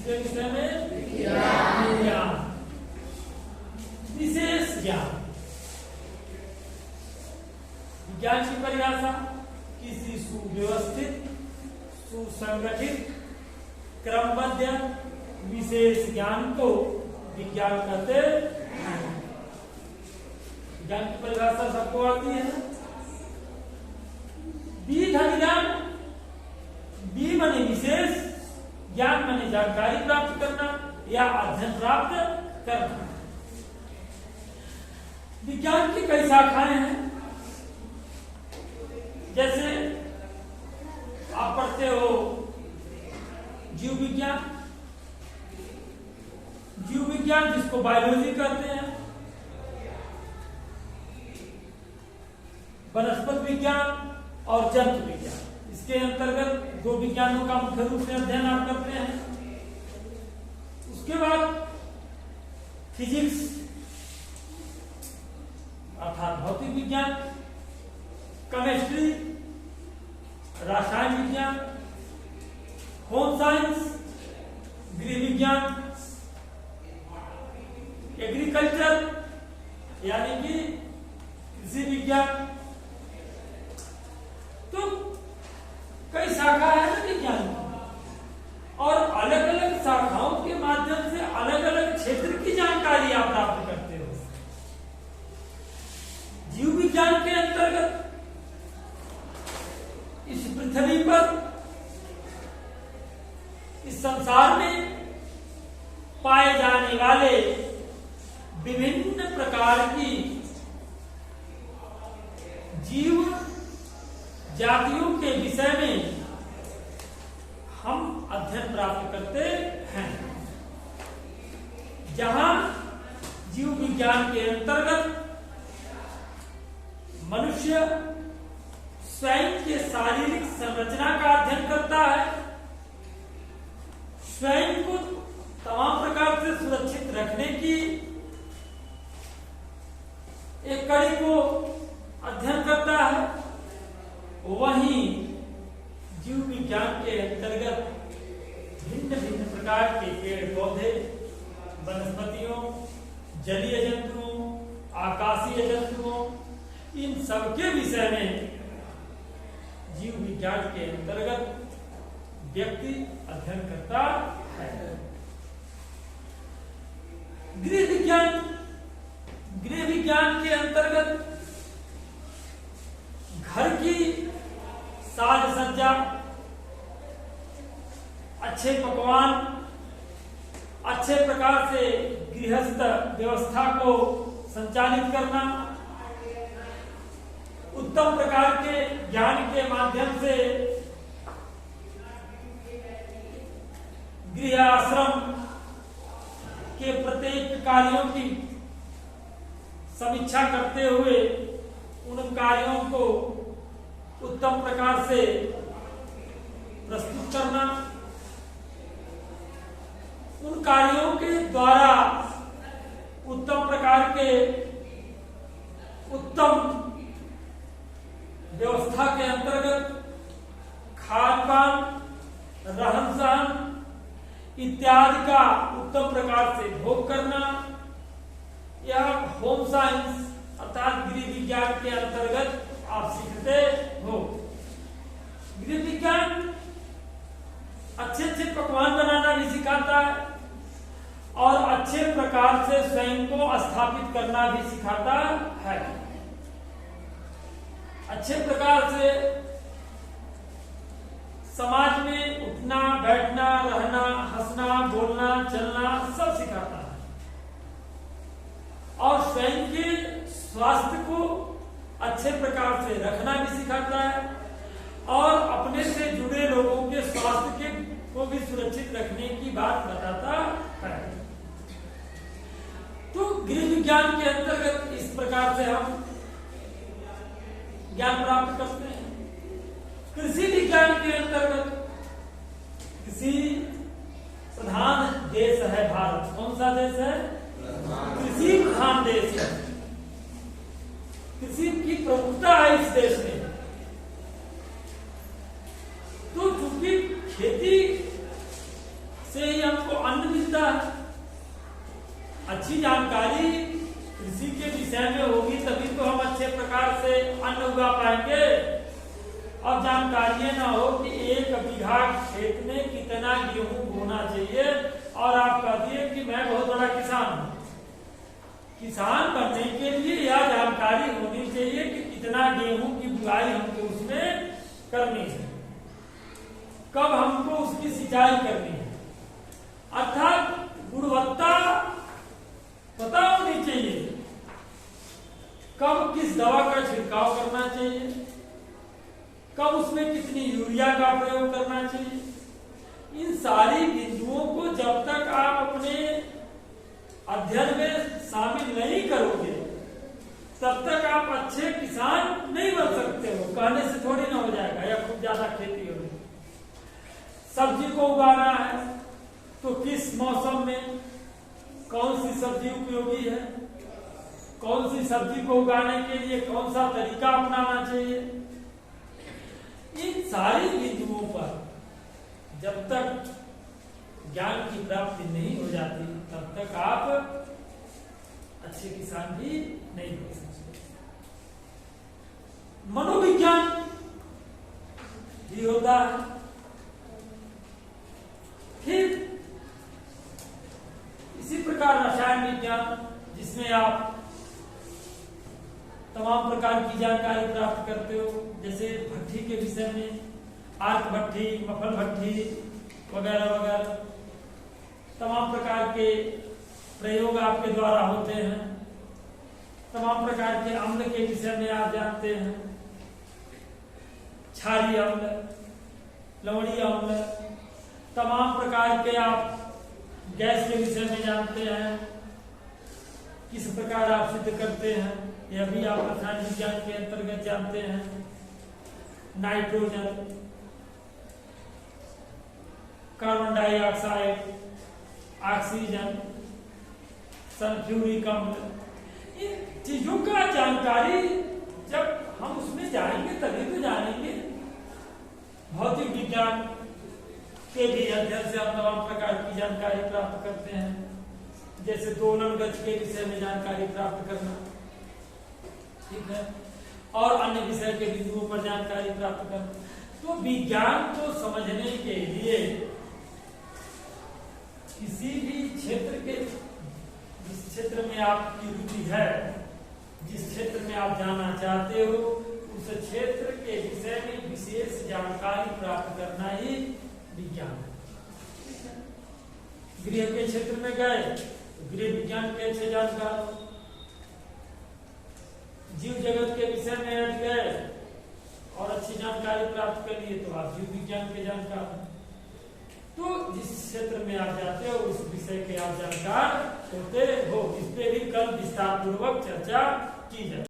किसके विषय में? विज्ञान। विशेष ज्ञान। विज्ञान की परिभाषा किसी सुव्यवस्थित, सुसंगठित, क्रमबद्ध विशेष ज्ञान को विज्ञान कहते हैं। विज्ञान की परिभाषा सबको आती है। विध ज्ञान, बी माने विशेष, ज्ञान माने जानकारी प्राप्त करना या अध्ययन प्राप्त करना। विज्ञान की कई शाखाएं हैं। जैसे आप पढ़ते हो जीव विज्ञान, जीव विज्ञान जिसको बायोलॉजी कहते हैं, वनस्पति विज्ञान और जंतु विज्ञान। इसके अंतर्गत दो विज्ञानों का मुख्य रूप से अध्ययन आप करते हैं। उसके बाद फिजिक्स अर्थात भौतिक विज्ञान, केमिस्ट्री रसायन विज्ञान, होम साइंस गृह विज्ञान, एग्रीकल्चर यानी कि कृषि विज्ञान। तो कई शाखा है ना विज्ञान और अलग अलग शाखाओं के माध्यम से अलग अलग क्षेत्र की जानकारी आप प्राप्त करते हो। जीव विज्ञान के अंतर्गत इस पृथ्वी पर, इस संसार में पाए जाने वाले विभिन्न प्रकार की जीव जातियों के विषय में हम अध्ययन प्राप्त करते हैं। जहां जीव विज्ञान के अंतर्गत मनुष्य स्वयं के शारीरिक संरचना का अध्ययन करता है, स्वयं को तमाम प्रकार से सुरक्षित रखने की एक कड़ी को अध्ययन करता है, वहीं जीव विज्ञान के अंतर्गत भिन्न भिन्न प्रकार के पेड़ पौधे, वनस्पतियों, जलीय जंतुओं, आकाशीय जंतुओं, इन सबके विषय में जीव विज्ञान के अंतर्गत व्यक्ति अध्ययन करता है। गृह विज्ञान, गृह विज्ञान के अंतर्गत घर की साज सज्जा, अच्छे पकवान, अच्छे प्रकार से गृहस्थ व्यवस्था को संचालित करना, उत्तम प्रकार के ज्ञान के माध्यम से गृह आश्रम के प्रत्येक कार्यों की समीक्षा करते हुए उन कार्यों को उत्तम प्रकार से प्रस्तुत करना, उन कार्यों के द्वारा उत्तम प्रकार के उत्तम व्यवस्था के अंतर्गत खान पान, रहन सहन इत्यादि का उत्तम प्रकार से भोग करना, यह होम साइंस अर्थात गृह विज्ञान के अंतर्गत आप सीखते हो। गृह विज्ञान अच्छे अच्छे पकवान बनाना भी सिखाता है और अच्छे प्रकार से स्वयं को स्थापित करना भी सिखाता है। अच्छे प्रकार से समाज में उठना, बैठना, रहना, हंसना, बोलना, चलना सब सिखाता है और स्वयं के स्वास्थ्य को अच्छे प्रकार से रखना भी सिखाता है और अपने से जुड़े लोगों के स्वास्थ्य को भी सुरक्षित रखने की बात बताता है। तो गृह विज्ञान के अंतर्गत इस प्रकार से हम ज्ञान प्राप्त करते हैं। कृषि विज्ञान के अंतर्गत कृषि प्रधान देश है भारत। कौन सा देश है? कृषि प्रधान देश है। कृषि की प्रमुखता है इस देश में। तो चूंकि खेती से ही हमको सुविधा है। अच्छी जानकारी कृषि के विषय में होगी तभी तो हम अच्छे प्रकार से अन्न उगा पाएंगे। अब जानकारी ना हो कि 1 बीघा खेत में कितना गेहूं बोना चाहिए और आप कह दिए कि मैं बहुत बड़ा किसान हूं। किसान बनने के लिए यह जानकारी होनी चाहिए कि कितना गेहूं की बुआई हमको उसमें करनी है, कब हमको उसकी सिंचाई करनी है, अर्थात गुणवत्ता पता होनी चाहिए, कब किस दवा का छिड़काव करना चाहिए, कब उसमें कितनी यूरिया का प्रयोग करना चाहिए। इन सारी बिंदुओं को जब तक आप अपने अध्ययन में शामिल नहीं करोगे तब तक आप अच्छे किसान नहीं बन सकते हो। कहने से थोड़ी ना हो जाएगा या खूब ज्यादा खेती हो रही। सब्जी को उगाना है तो किस मौसम में कौन सी सब्जी उपयोगी है, कौन सी सब्जी को उगाने के लिए कौन सा तरीका अपनाना चाहिए। इन सारी बिंदुओं पर जब तक ज्ञान की प्राप्ति नहीं हो जाती तब तक आप अच्छे किसान भी नहीं हो सकते। मनोविज्ञान भी होता है, फिर इसी प्रकार रसायन विज्ञान जिसमें आप तमाम प्रकार की जानकारी प्राप्त करते हो, जैसे भट्ठी के विषय में आर्क भट्ठी, मफल भट्ठी वगैरह वगैरह तमाम प्रकार के प्रयोग आपके द्वारा होते हैं। तमाम प्रकार के अम्ल के विषय में आप जानते हैं, क्षारीय अम्ल, लवणीय अम्ल, तमाम प्रकार के आप गैस के विषय में जानते हैं, किस प्रकार आप सिद्ध करते हैं यह भी आप रसायन विज्ञान के अंतर्गत जानते हैं। Nitrogen, carbon dioxide, oxygen, sulphuric अम्ल, इन चीजों का जानकारी जब हम उसमें जाएंगे तभी तो जानेंगे। भौतिक विज्ञान के भी अध्ययन से हम तमाम प्रकार की जानकारी प्राप्त करते हैं, जैसे दोलन गति के विषय में जानकारी प्राप्त करना, ठीक है, और अन्य विषय के बिंदुओं पर जानकारी प्राप्त करना। तो विज्ञान को समझने के लिए किसी भी क्षेत्र के, जिस क्षेत्र में आपकी रुचि है, जिस क्षेत्र में आप जाना चाहते हो, उस क्षेत्र के विषय में विशेष जानकारी प्राप्त करना ही विज्ञान है। गृह के क्षेत्र में गए तो गृह विज्ञान के अच्छे जानकार हो, जीव जगत के विषय में हट गए और अच्छी जानकारी प्राप्त कर लिए तो आप जीव विज्ञान के जानकार हो। तो जिस क्षेत्र में आप जाते हो उस विषय के आप जानकार होते हो। इस पे भी कल विस्तार पूर्वक चर्चा की जाए।